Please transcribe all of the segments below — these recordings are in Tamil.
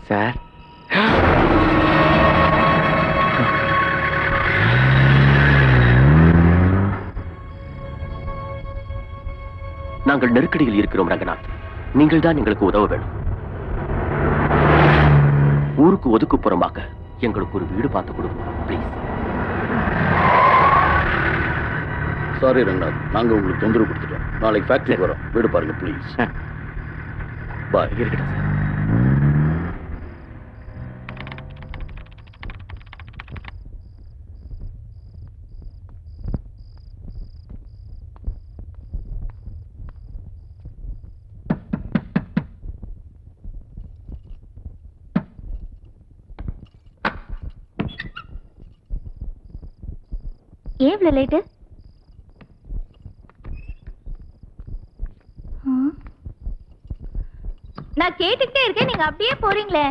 சார், நாங்கள் நெருக்கடியில் இருக்கிறோம் ரங்கநாத். நீங்கள் தான் எங்களுக்கு உதவ வேணும். ஊருக்கு ஒதுக்குப்புறமாக எங்களுக்கு ஒரு வீடு பார்த்து கொடுங்க ப்ளீஸ். சாரி ரங்கநாத், நாங்க உங்களுக்கு தொந்தரவு கொடுத்துட்டோம். நாளைக்கு ஃபேக்டரி வரோம், வீடு பாருங்க ப்ளீஸ். பாய். இருக்கட்டும் சார். ஏன் இவ்வளவு லேட்டு? நான் கேட்டுக்கிட்டே இருக்கேன், நீங்க அப்படியே போறீங்களே.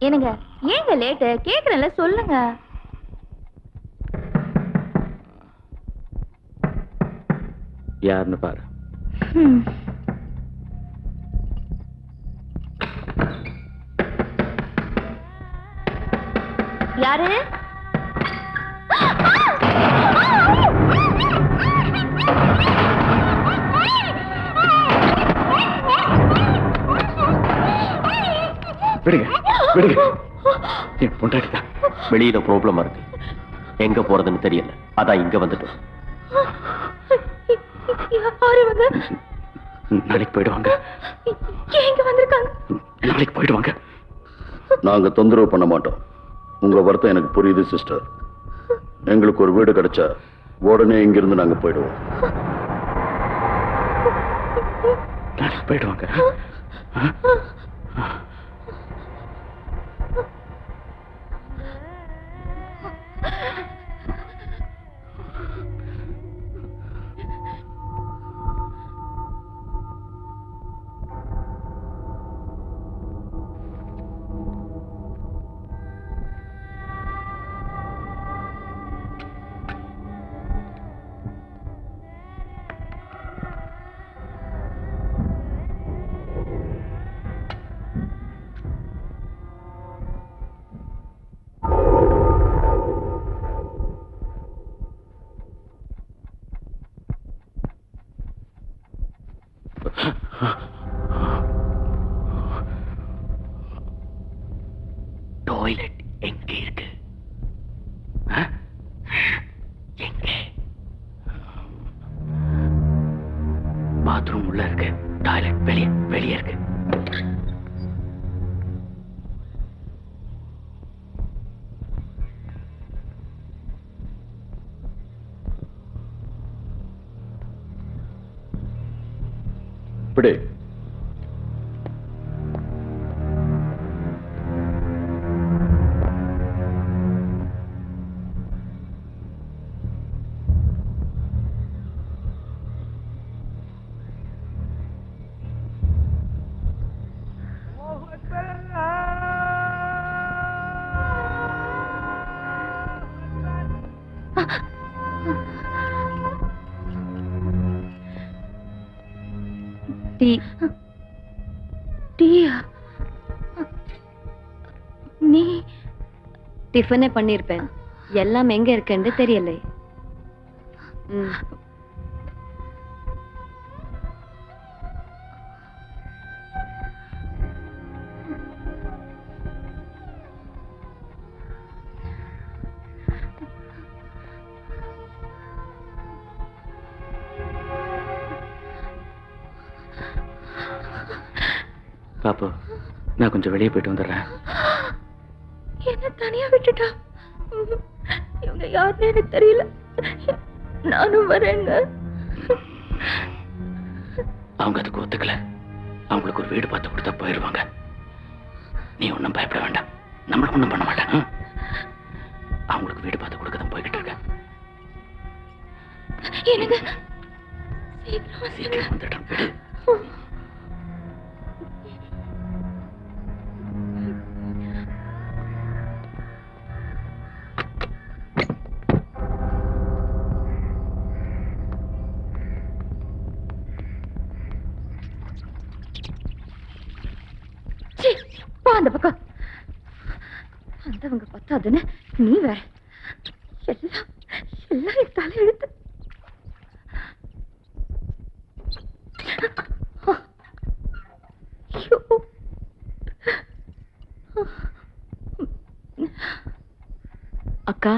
என்னங்க ஏங்க லேட்டு? கேக்குறேன்ல, சொல்லுங்க. யாருன்னு பாரு. யாரு? விடுங்க விடுங்க, என் பொண்டாட்டி தான். வெளியில ப்ராப்ளமா இருக்கு, எங்க போறதுன்னு தெரியல, அதான் இங்க வந்துட்டோம். நாளைக்கு போயிடுவாங்க. எங்க வந்திருக்காங்க? நாளைக்கு போயிடுவாங்க. நாங்க தொந்தரவு பண்ண மாட்டோம். உங்க வருத்தம் எனக்கு புரியுது சிஸ்டர். எங்களுக்கு ஒரு வீடு கிடைச்சா உடனே இங்கிருந்து நாங்க போயிடுவோம். நாளைக்கு போயிடுவாங்க. டாய்லெட் எங்க இருக்கு? எங்க? பாத்ரூம் உள்ள இருக்கு, டாய்லெட் வெளியே இருக்கு. இப்படி நீ டிஃபனே பண்ணிருப்பேன், எல்லாம் எங்க இருக்குன்னு தெரியல. பாப்பு, நான் கொஞ்சம் வெளியே போயிட்டு வந்துடுறேன். என்ன தனியா விட்டுட்டா? இவங்க யாருன்னு எனக்கு தெரியல, நானும் வரேங்க. அவங்க அதுக்கு ஒத்துக்கல. அவங்களுக்கு ஒரு வீடு பார்த்து கொடுத்தா போயிடுவாங்க. நீ ஒன்றும் பயப்பட வேண்டாம், நம்மளும் ஒன்றும் பண்ண மாட்டாங்க. அவங்களுக்கு வீடு பார்த்து கொடுக்க தான் போய்கிட்டு இருக்கேன். எனக்கு சீக்கிரம் வந்துடுறேன், விடு. சீ, போ அந்த பக்கம். வந்தவங்க பத்தாதுன்னு நீ வேற. எல்லாம் எல்லாம் என் தலை எழுத்து. அக்கா,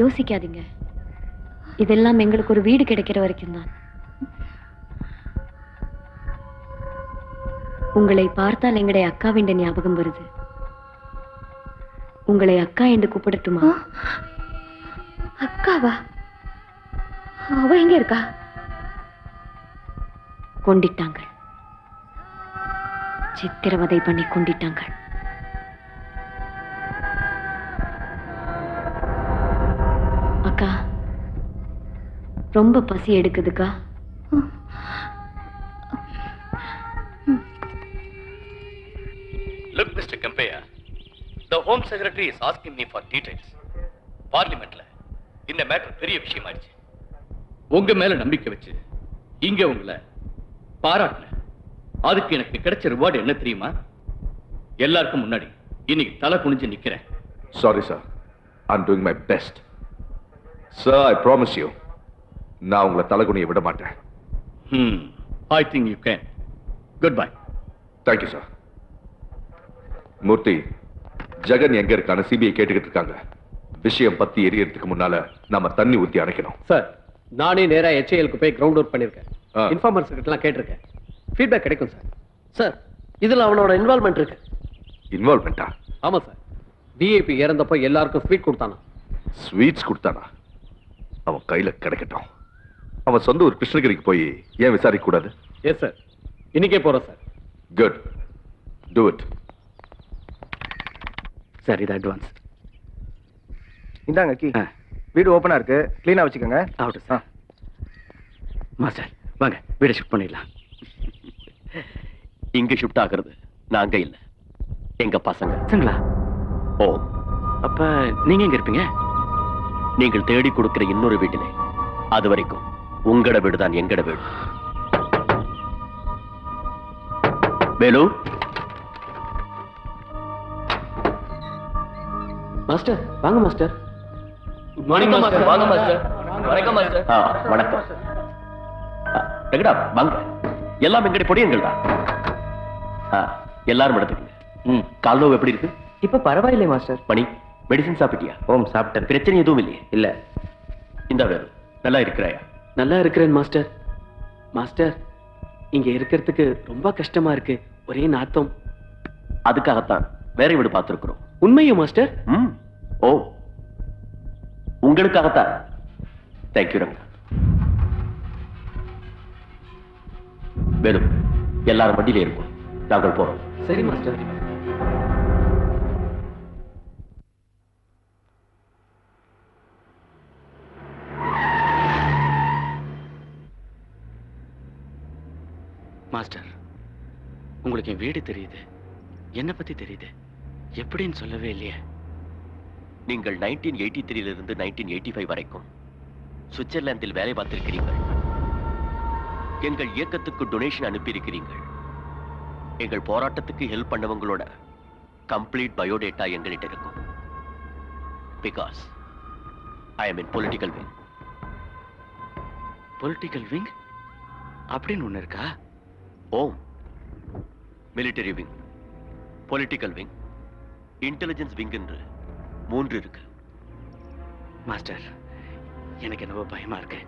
யோசிக்காதீங்க. இதெல்லாம் எங்களுக்கு ஒரு வீடு கிடைக்கிற வரைக்கும் தான். உங்களை பார்த்தால் எங்களுடைய அக்காவின் ஞாபகம் வருது. உங்களை அக்கா என்று கூப்பிடட்டுமா? அக்காவா? அவ எங்க இருக்கா? கொண்டிட்டாங்க, சித்திரவதை பண்ணி கொண்டிட்டாங்க. அக்கா, ரொம்ப பசி எடுக்குதுக்கா. Look, Mr. Kempeya, the Home Secretary is asking me for details. பார்லிமெண்ட்ல இந்த மேட்டர் பெரிய விஷயமாயிடுச்சு. உங்க மேல நம்பிக்கை வச்சு இங்க உங்களை பாராட்டின. அதுக்கு எனக்கு கிடைச்ச ரிவார்டு என்ன தெரியுமா? எல்லாருக்கும் முன்னாடி இன்னைக்கு தலை குனிஞ்சு நிக்கிறேன். Sorry, sir. I'm doing my best. Sir, I promise you, நான் உங்களை தலை குனிய விட மாட்டேன். I think you can. Goodbye. Thank you, sir. மூர்த்தி, ஜெகன் எங்க இருக்கான சிபிஐ கேட்டுக்கிட்டு இருக்காங்க. விஷயம் பத்தி எரியறதுக்கு முன்னால நாம தண்ணி ஊத்தி அணைக்கணும். சார், நானே நேரா HALக்கு போய் கிரவுண்ட் அவுட் பண்ணிருக்கேன். இன்ஃபார்மர்ஸ் கிட்டலாம் கேட்டிருக்கேன். ஃபீட்பேக் கிடைக்கும் சார். சார், இதுல அவனோட இன்வால்வ்மென்ட் இருக்கு. இன்வால்வ்மெண்டா? ஆமா சார். டிஏபி இறந்தப்போ எல்லாருக்கும் ஸ்வீட் கொடுத்தானா? ஸ்வீட்ஸ் கொடுத்தானா? அவன் கையில கிடைக்கட்டும். அவன் சொந்த ஒரு கிருஷ்ணகிரிக்கு போய் ஏன் விசாரிக்க கூடாது? எஸ் சார், இன்னைக்கே போறோம் sir. Good, do it. Sir, இது அட்வான்ஸ். இந்தாங்க கீ. வீடு ஓபனா இருக்கு, கிளீனா வச்சுக்கோங்க. ஆகட்டும் சார். மாஸ்டர், வாங்க வீடை ஷிஃப்ட் பண்ணிடலாம். இங்க ஷிஃப்ட் ஆகிறது நாங்க இல்ல, எங்க பசங்க. சரிங்களா? ஓ, அப்ப நீங்க எங்க இருப்பீங்க? நீங்கள் தேடி கொடுக்கிற இன்னொரு வீட்டிலே. அது வரைக்கும் உங்களோட வீடு தான் எங்கட வீடு. வேலு, மாஸ்டர் வாங்க மாஸ்டர். Good morning master. வாங்க மாஸ்டர். வணக்கம் மாஸ்டர். வணக்கம். எங்கடா வாங்க. எல்லாம் எங்கடி பொடியங்கள் தான். எல்லாரும் எடுத்துக்கங்க. கால் நோவு எப்படி இருக்கு? இப்ப பரவாயில்லை மாஸ்டர். மணி, மெடிசன் சாப்பிட்டியா? ஓம் சாப்பிட்டேன். பிரச்சனை எதுவும் இல்லையே? இல்ல. இந்த வேறு நல்லா இருக்கிறாயா? நல்லா இருக்கிறேன் மாஸ்டர். மாஸ்டர், இங்க இருக்கிறதுக்கு ரொம்ப கஷ்டமா இருக்கு. ஒரே நாத்தம். அதுக்காகத்தான் வேற வீடு பார்த்திருக்கிறோம். உண்மையா மாஸ்டர்? ஓ, உங்களுக்காகத்தான். தேங்க்யூ ரங்கா. வேணும், எல்லாரும் வண்டியில இருக்கும். நாங்கள் போறோம். சரி மாஸ்டர். மாஸ்டர், உங்களுக்கு என் வீடு தெரியுது, என்ன பத்தி தெரியுது, எப்படின்னு சொல்லவே இல்லையே. நீங்கள் 1983 இருந்து 1985 வரைக்கும் சுவிட்சர்லாந்தில் வேலை பார்த்திருக்கிறீர்கள். எங்கள் இயக்கத்துக்கு டொனேஷன் அனுப்பியிருக்கிறீர்கள். எங்கள் போராட்டத்துக்கு ஹெல்ப் பண்ணவங்களோட கம்ப்ளீட் பயோடேட்டா எங்கள்கிட்ட இருக்கும். Because I am in political wing. Political wing அப்படின்னு ஒண்ணு இருக்கா? Oh, military wing, political wing, intelligence wing என்று 3 இருக்கு. மாஸ்டர், எனக்கு என்னவோ பயமா இருக்கு.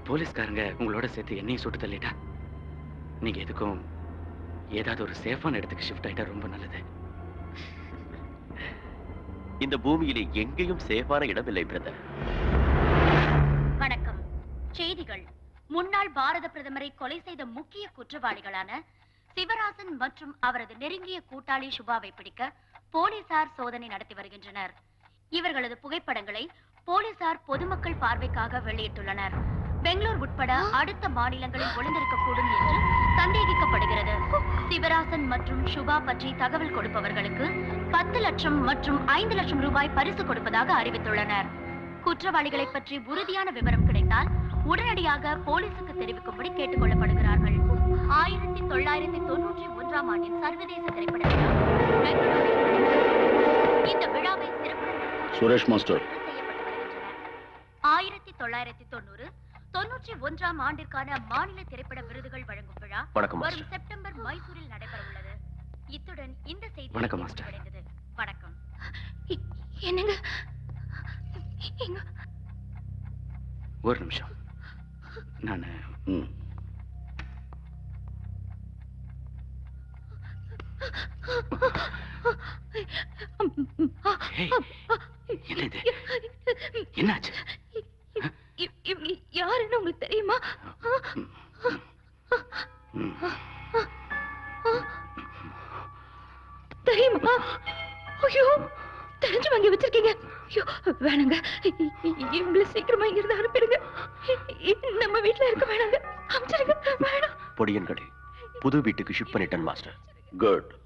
போலீஸ்காரங்க உங்களோட சேர்த்து என்னையும் சுட்டு தள்ளிட்டா நீங்க எதுக்கும் ஏதாவது ஒரு சேஃபான இடத்துக்கு ஷிஃப்ட் ஆயிட்டா ரொம்ப நல்லது. இந்த பூமியிலே எங்கேயும் சேஃபான இடம் இல்லை பிரதர். வணக்கம். செய்திகள். முன்னாள் பாரத பிரதமரை கொலை செய்த முக்கிய குற்றவாளிகளான சிவராசன் மற்றும் அவரது நெருங்கிய கூட்டாளி சுபாவை பிடிக்க போலீசார் சோதனை நடத்தி வருகின்றனர். இவர்களது புகைப்படங்களை போலீசார் பொதுமக்கள் பார்வைக்காக வெளியிட்டுள்ளனர். பெங்களூர் உட்பட அடுத்த மாநிலங்களில் ஒளிந்திருக்கக்கூடும் என்று சந்தேகிக்கப்படுகிறது. சிவராசன் மற்றும் சுபா பற்றி தகவல் கொடுப்பவர்களுக்கு 10 லட்சம் மற்றும் 5 லட்சம் ரூபாய் பரிசு கொடுப்பதாக அறிவித்துள்ளனர். குற்றவாளிகளை பற்றி உறுதியான விவரம் கிடைத்தால் உடனடியாக போலீசுக்கு தெரிவிக்கும்படி கேட்டுக் கொள்ளப்படுகிறார்கள். 1991 2021ஆம் ஆண்டின் சர்வதேச திரைப்பட விழா பெங்களூரில் நடைபெற்றது. இந்த விழாவை சிறப்புடன் நடத்தும் சுரேஷ் மாஸ்டர். செய்யப்பட்டு வருகின்றன. 1990 91ஆம் ஆண்டிற்கான மாநில திரைப்பட விருதுகள் வழங்கும் விழா வணக்கம், வரும் மாஸ்டர். செப்டம்பர் மைசூரில் நடைபெற உள்ளது. இத்துடன் இந்த செய்தி வணக்கம், மாஸ்டர். முடிவடைந்தது. வணக்கம். என்னங்க எங்க ஒரு நிமிஷம். நான் ம். என்னது? என்னாச்சு? இவங்க யாருன்னு உங்களுக்கு தெரியுமா? தெரியுமா? ஐயோ, தெரிஞ்சு வாங்கி வச்சிருக்கீங்க. ஐயோ, வேணாங்க. இவங்களை சீக்கிரமா இங்கிருந்து அனுப்பிடுங்க. நம்ம வீட்டுல இருக்க வேணாங்க. அனுப்பிச்சிடுங்க. வேணாம். பொடியன்களே, புது வீட்டுக்கு ஷிஃப்ட் பண்ணிட்டேன் மாஸ்டர். குட்.